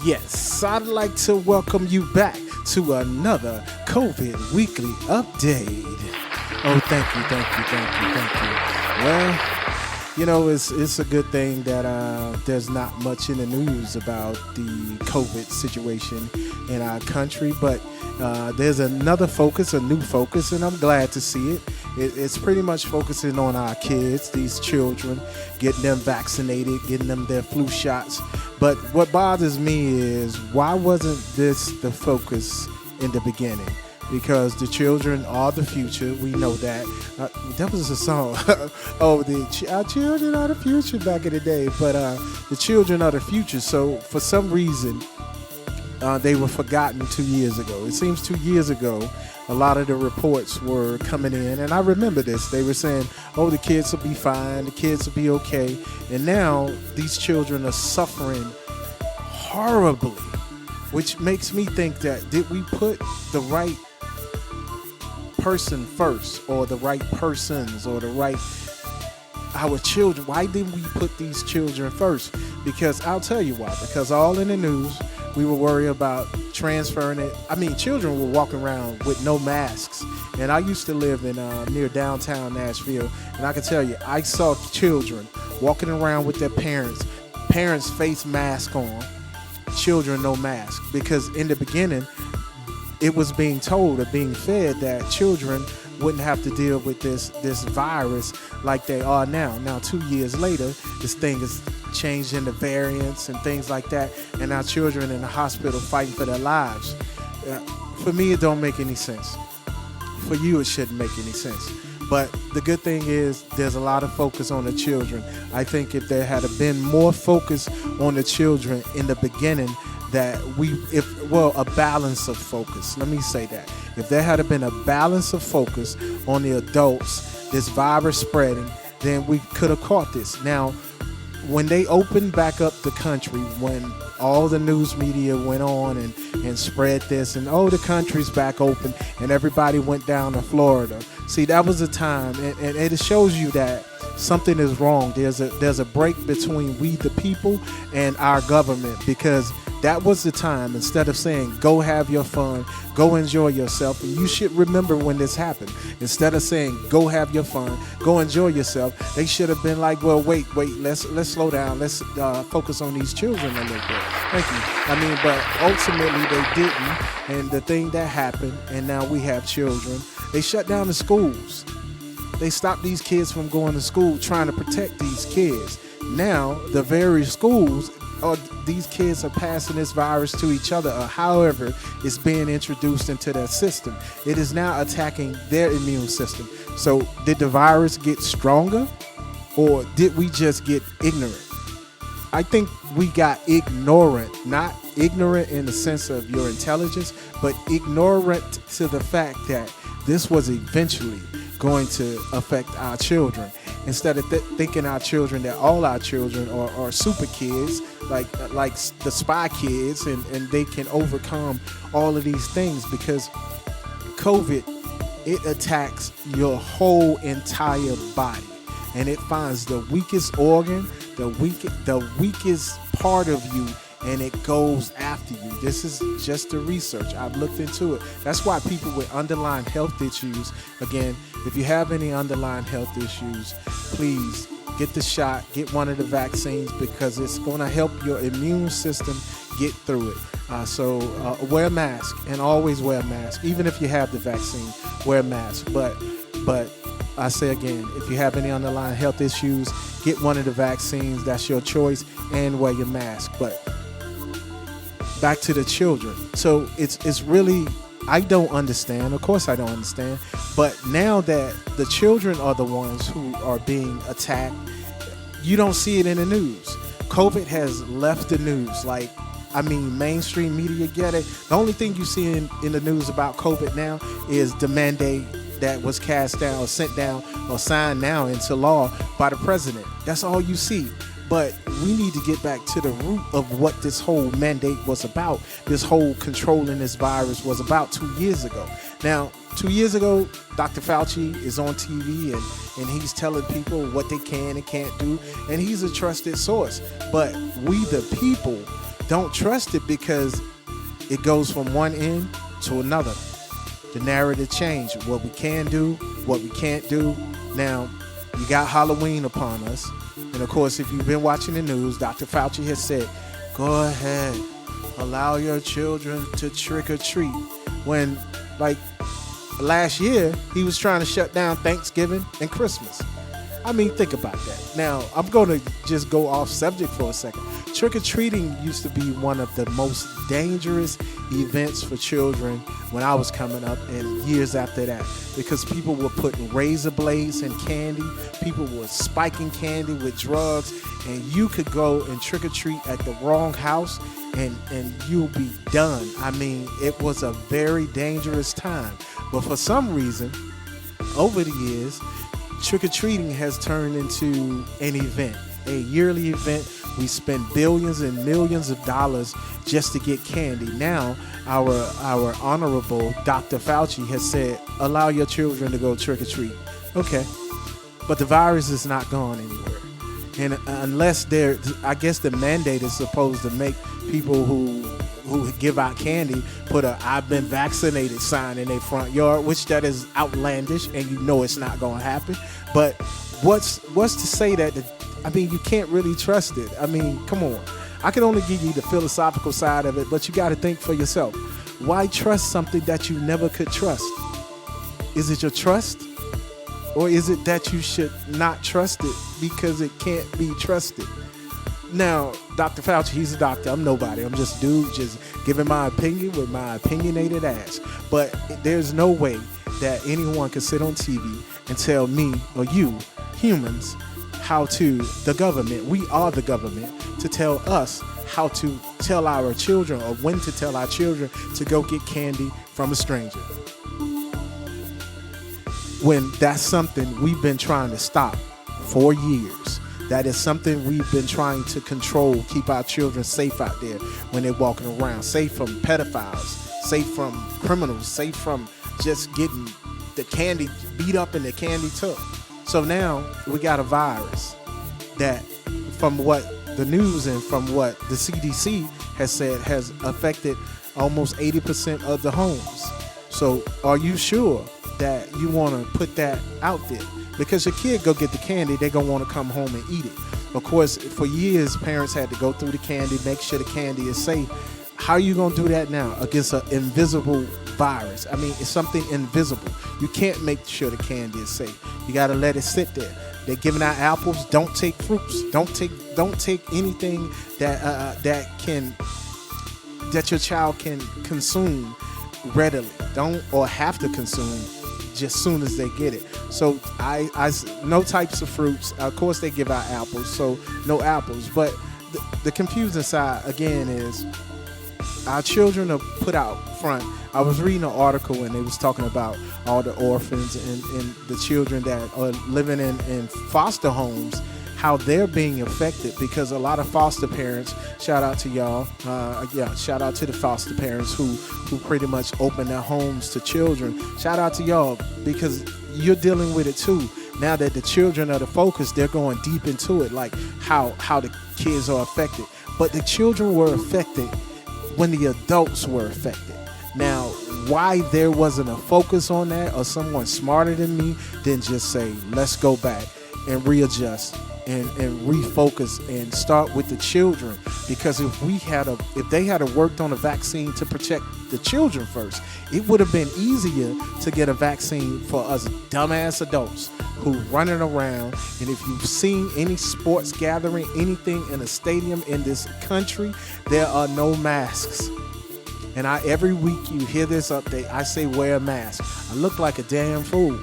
Yes, I'd like to welcome you back to another COVID Weekly Update. Oh, thank you. Well, it's a good thing that there's not much in the news about the COVID situation in our country, but there's another focus, a new focus, and I'm glad to see it. It's pretty much focusing on our kids, these children, getting them vaccinated, getting them their flu shots. But what bothers me is, why wasn't this the focus in the beginning? Because the children are the future. We know that. That was a song. Our children are the future back in the day. But the children are the future. So for some reason, they were forgotten 2 years ago. It seems 2 years ago, a lot of the reports were coming in. And I remember this. They were saying, oh, the kids will be fine. The kids will be okay. And now these children are suffering horribly, which makes me think that, did we put the right person first, or the right persons, or our children? Why didn't we put these children first? Because I'll tell you why. Because all in the news, we were worried about transferring it. I mean, children were walking around with no masks. And I used to live in near downtown Nashville, and I can tell you, I saw children walking around with their parents face mask on, children no mask. Because in the beginning, it was being told or being fed that children wouldn't have to deal with this virus like they are now. Now, 2 years later, this thing is changed into variants and things like that, and our children in the hospital fighting for their lives. For me, it don't make any sense. For you, it shouldn't make any sense. But the good thing is, there's a lot of focus on the children. I think if there had been more focus on the children in the beginning, a balance of focus. Let me say that. If there had been a balance of focus on the adults, this virus spreading, then we could have caught this. Now, when they opened back up the country, when all the news media went on and spread this, and the country's back open, and everybody went down to Florida. See, that was a time, and it shows you that something is wrong. There's a break between we the people and our government, because that was the time. Instead of saying, go have your fun, go enjoy yourself, and you should remember when this happened. Instead of saying, go have your fun, go enjoy yourself, they should have been like, well, wait, let's slow down. Let's focus on these children a little bit. Thank you. I mean, but ultimately they didn't. And the thing that happened, and now we have children, they shut down the schools. They stopped these kids from going to school, trying to protect these kids. Now, the very schools, these kids are passing this virus to each other, or however it's being introduced into their system. It is now attacking their immune system. So did the virus get stronger, or did we just get ignorant? I think we got ignorant, not ignorant in the sense of your intelligence, but ignorant to the fact that this was eventually going to affect our children. Instead of thinking our children, that all our children are super kids, like the spy kids, and they can overcome all of these things, because COVID, it attacks your whole entire body, and it finds the weakest organ, the weakest part of you, and it goes after you. This is just the research. I've looked into it. That's why people with underlying health issues, again, if you have any underlying health issues, please get the shot, get one of the vaccines, because it's going to help your immune system get through it. So wear a mask, and always wear a mask. Even if you have the vaccine, wear a mask. But I say again, if you have any underlying health issues, get one of the vaccines. That's your choice, and wear your mask. But back to the children. So it's really, I don't understand. Of course I don't understand. But now that the children are the ones who are being attacked, you don't see it in the news. COVID has left the news. Mainstream media get it. The only thing you see in the news about COVID now is the mandate that was cast down or sent down or signed now into law by the president. That's all you see. But we need to get back to the root of what this whole mandate was about. This whole controlling this virus was about 2 years ago. Now, 2 years ago, Dr. Fauci is on TV and he's telling people what they can and can't do. And he's a trusted source. But we, the people, don't trust it because it goes from one end to another. The narrative changed. What we can do, what we can't do. Now, you got Halloween upon us. And of course, if you've been watching the news, Dr. Fauci has said, go ahead, allow your children to trick or treat. When, like, last year, he was trying to shut down Thanksgiving and Christmas. I mean, think about that. Now, I'm going to just go off subject for a second. Trick-or-treating used to be one of the most dangerous events for children when I was coming up and years after that, because people were putting razor blades in candy. People were spiking candy with drugs, and you could go and trick-or-treat at the wrong house and you'll be done. I mean, it was a very dangerous time. But for some reason, over the years, trick-or-treating has turned into an event, a yearly event. We spend billions and millions of dollars just to get candy. Now, our honorable Dr. Fauci has said, allow your children to go trick-or-treat. Okay, but the virus is not gone anywhere. And unless I guess the mandate is supposed to make people who give out candy put a "I've been vaccinated" sign in their front yard, which that is outlandish, and you know it's not going to happen. But what's to say that? I mean, you can't really trust it. I mean, come on. I can only give you the philosophical side of it, but you got to think for yourself. Why trust something that you never could trust? Is it your trust? Or is it that you should not trust it because it can't be trusted? Now, Dr. Fauci, he's a doctor. I'm nobody. I'm just a dude just giving my opinion with my opinionated ass. But there's no way that anyone can sit on TV and tell me or you, humans, the government, we are the government, to tell us how to tell our children or when to tell our children to go get candy from a stranger. When that's something we've been trying to stop for years. That is something we've been trying to control, keep our children safe out there when they're walking around, safe from pedophiles, safe from criminals, safe from just getting the candy beat up and the candy took. So now we got a virus that, from what the news and from what the CDC has said, has affected almost 80% of the homes. So are you sure that you want to put that out there? Because your kid go get the candy, they're going to want to come home and eat it. Of course, for years, parents had to go through the candy, make sure the candy is safe. How are you going to do that now against an invisible virus? I mean, it's something invisible. You can't make sure the candy is safe. You got to let it sit there. They're giving out apples. Don't take fruits. Don't take anything that your child can consume readily. Don't or have to consume just soon as they get it. So I no types of fruits. Of course, they give out apples, so no apples. But the confusing side again is our children are put out front. I was reading an article and they was talking about all the orphans and the children that are living in foster homes, how they're being affected because a lot of foster parents, shout out to y'all, shout out to the foster parents who pretty much open their homes to children. Shout out to y'all because you're dealing with it too. Now that the children are the focus, they're going deep into it, like how the kids are affected. But the children were affected when the adults were affected. Now, why there wasn't a focus on that, or someone smarter than me didn't just say, let's go back and readjust and refocus and start with the children. Because if they had worked on a vaccine to protect the children first, it would have been easier to get a vaccine for us dumbass adults who running around. And if you've seen any sports gathering, anything in a stadium in this country, there are no masks. And every week you hear this update, I say wear a mask. I look like a damn fool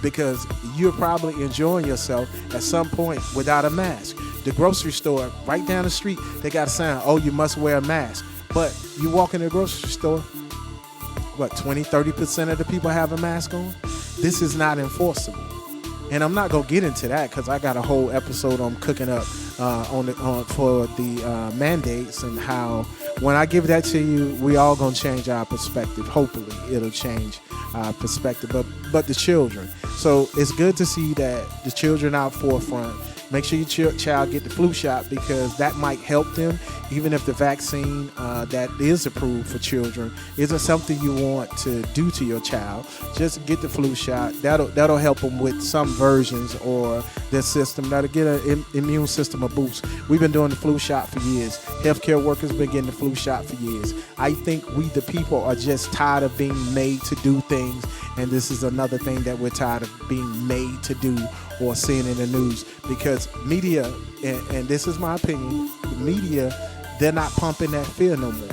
because you're probably enjoying yourself at some point without a mask. The grocery store right down the street, they got a sign, oh, you must wear a mask. But you walk in the grocery store, 20-30% of the people have a mask on? This is not enforceable. And I'm not going to get into that because I got a whole episode I'm cooking up for the mandates, and how when I give that to you, we all going to change our perspective. Hopefully it'll change our perspective, but the children. So it's good to see that the children out forefront, Make sure your child get the flu shot, because that might help them, even if the vaccine that is approved for children isn't something you want to do to your child. Just get the flu shot. That'll help them with some versions, or their system. That'll get an immune system a boost. We've been doing the flu shot for years. Healthcare workers been getting the flu shot for years. I think we the people are just tired of being made to do things, and this is another thing that we're tired of being made to do or seeing in the news, because media, and this is my opinion, the media, they're not pumping that fear no more.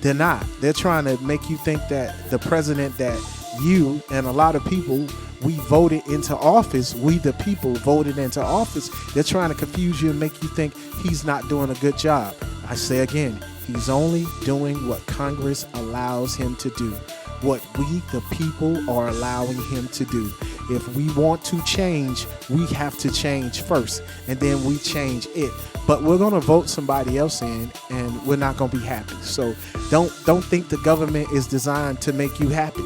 They're not. They're trying to make you think that the president that you and a lot of people we voted into office, we the people voted into office, they're trying to confuse you and make you think he's not doing a good job. I say again, he's only doing what Congress allows him to do, what we the people are allowing him to do. If we want to change, we have to change first, and then we change it. But we're going to vote somebody else in, and we're not going to be happy. So don't think the government is designed to make you happy.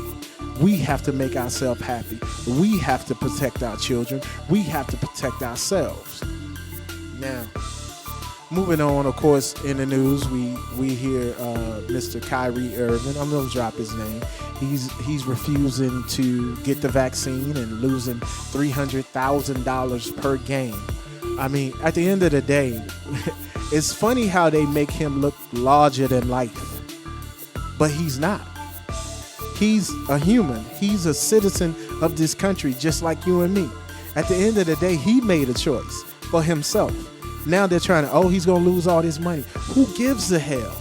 We have to make ourselves happy. We have to protect our children. We have to protect ourselves. Now, moving on, of course, in the news, we hear Mr. Kyrie Irving. I'm going to drop his name. He's refusing to get the vaccine and losing $300,000 per game. I mean, at the end of the day, it's funny how they make him look larger than life, but he's not. He's a human. He's a citizen of this country, just like you and me. At the end of the day, he made a choice for himself. Now they're trying to, he's going to lose all this money. Who gives a hell?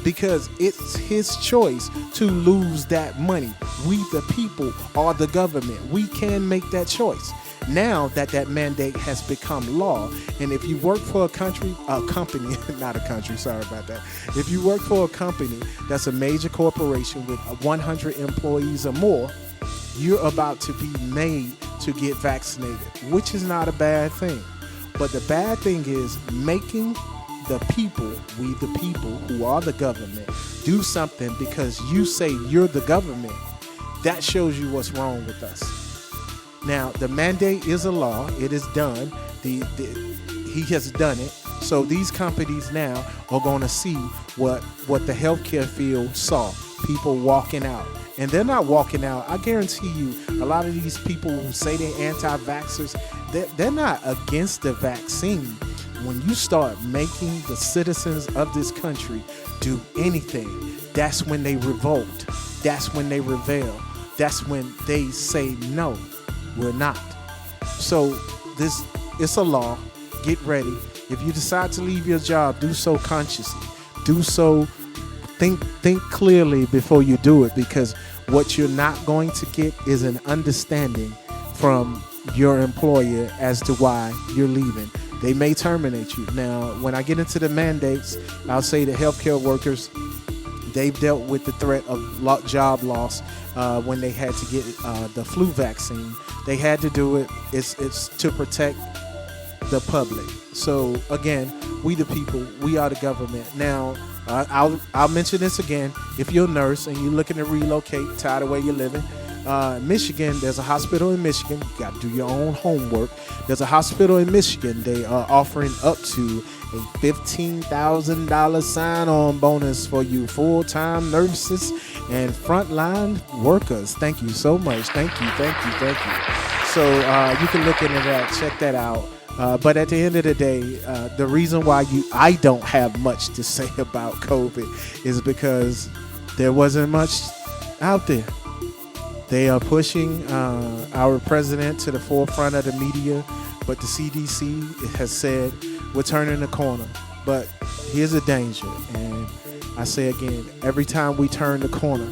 Because it's his choice to lose that money. We, the people, are the government. We can make that choice. Now that mandate has become law, and if you work for a company, not a country, sorry about that. If you work for a company that's a major corporation with 100 employees or more, you're about to be made to get vaccinated, which is not a bad thing. But the bad thing is making the people, we the people who are the government, do something because you say you're the government. That shows you what's wrong with us. Now, the mandate is a law. It is done. He has done it. So these companies now are going to see what the healthcare field saw. People walking out. And they're not walking out. I guarantee you, a lot of these people who say they're anti-vaxxers, they're not against the vaccine. When you start making the citizens of this country do anything, that's when they revolt. That's when they rebel. That's when they say, no, we're not. So it's a law. Get ready. If you decide to leave your job, do so consciously. Do so, think clearly before you do it, because what you're not going to get is an understanding from your employer as to why you're leaving. They may terminate you. Now, when I get into the mandates, I'll say the healthcare workers, they've dealt with the threat of job loss when they had to get the flu vaccine. They had to do it. It's to protect the public. So again, we the people, we are the government. Now, I'll mention this again. If you're a nurse and you're looking to relocate, tired of where you're living, Michigan, there's a hospital in Michigan. You got to do your own homework. There's a hospital in Michigan. They are offering up to a $15,000 sign-on bonus for you full-time nurses and frontline workers. Thank you so much. Thank you. So you can look into that. Check that out. But at the end of the day, the reason why I don't have much to say about COVID is because there wasn't much out there. They are pushing our president to the forefront of the media, but the CDC has said we're turning the corner. But here's a danger, and I say again, every time we turn the corner,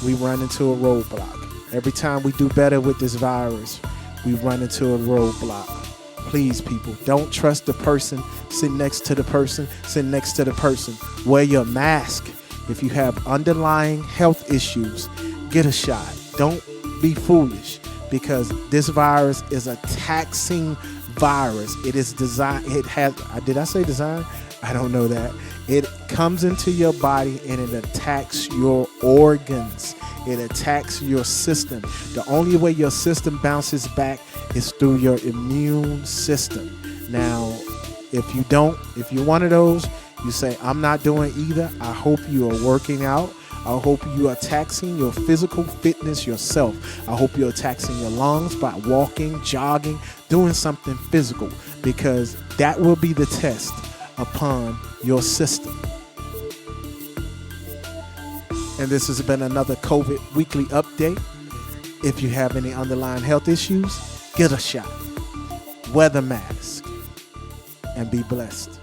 we run into a roadblock. Every time we do better with this virus, we run into a roadblock. Please, people, don't trust the person. Sit next to the person. Wear your mask. If you have underlying health issues, get a shot. Don't be foolish, because this virus is a taxing virus. It is designed. Did I say design? I don't know that. It comes into your body and it attacks your organs. It attacks your system. The only way your system bounces back is through your immune system. Now, if you're one of those, you say, I'm not doing either. I hope you are working out. I hope you are taxing your physical fitness yourself. I hope you're taxing your lungs by walking, jogging, doing something physical, because that will be the test upon your system. And this has been another COVID weekly update. If you have any underlying health issues, get a shot, wear the mask, and be blessed.